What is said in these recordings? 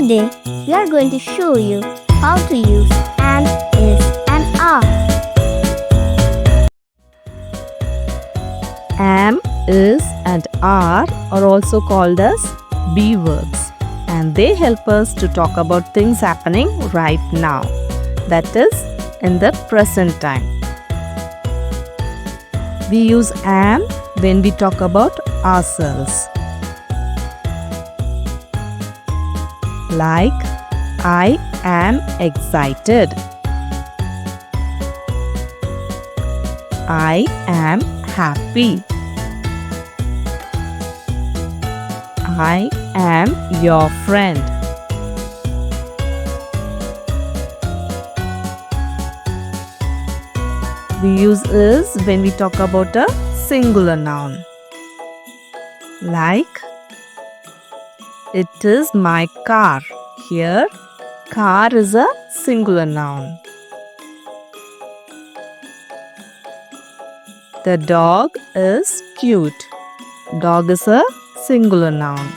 Today, we are going to show you how to use am, is, and are. Am, is, and are also called as be verbs, and they help us to talk about things happening right now, that is, in the present time. We use am when we talk about ourselves. Like, I am excited. I am happy. I am your friend. We use is when we talk about a singular noun. Like, it is my car. Here, car is a singular noun. The dog is cute. Dog is a singular noun.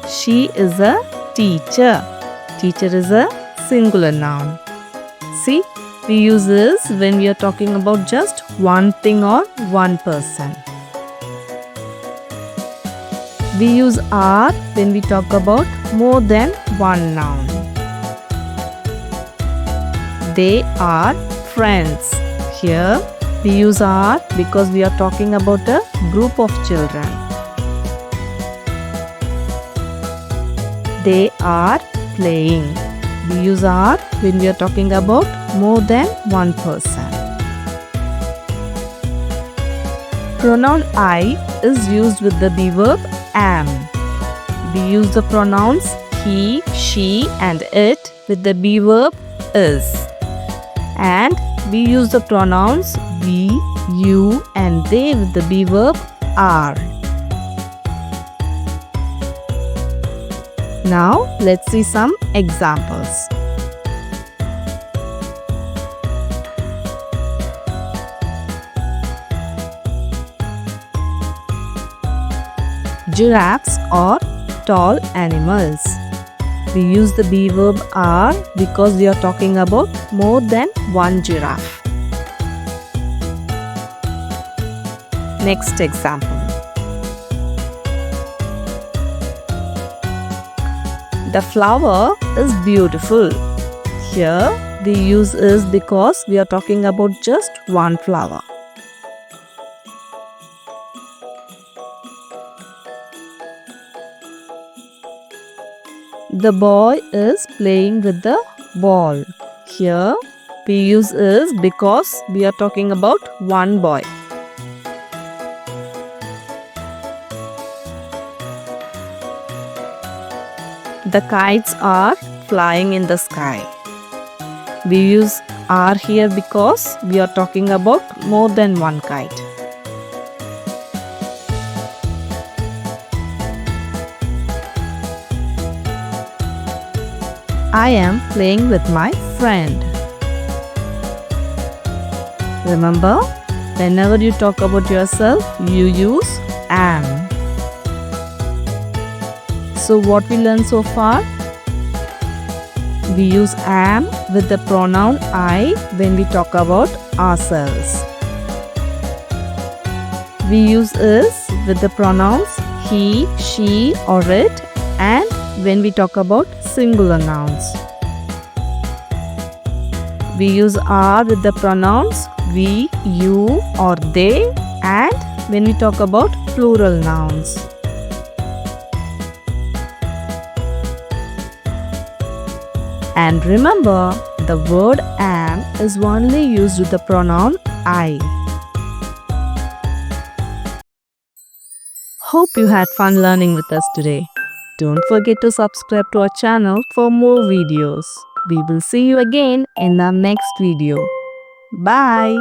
She is a teacher. Teacher is a singular noun. See, we use this when we are talking about just one thing or one person. We use are when we talk about more than one noun. They are friends. Here, we use are because we are talking about a group of children. They are playing. We use are when we are talking about more than one person. Pronoun I is used with the be verb am. We use the pronouns he, she, and it with the be verb is. And we use the pronouns we, you, and they with the be verb are. Now, let's see some examples. Giraffes are tall animals. We use the be verb are because we are talking about more than one giraffe. Next example. The flower is beautiful. Here, the use is because we are talking about just one flower. The boy is playing with the ball. Here, we use is because we are talking about one boy. The kites are flying in the sky. We use are here because we are talking about more than one kite. I am playing with my friend. Remember, whenever you talk about yourself, you use am. So what we learned so far? We use am with the pronoun I when we talk about ourselves. We use is with the pronouns he, she, or it, and when we talk about singular nouns. We use are with the pronouns we, you, or they, and when we talk about plural nouns. And remember, the word am is only used with the pronoun I. Hope you had fun learning with us today. Don't forget to subscribe to our channel for more videos. We will see you again in the next video. Bye.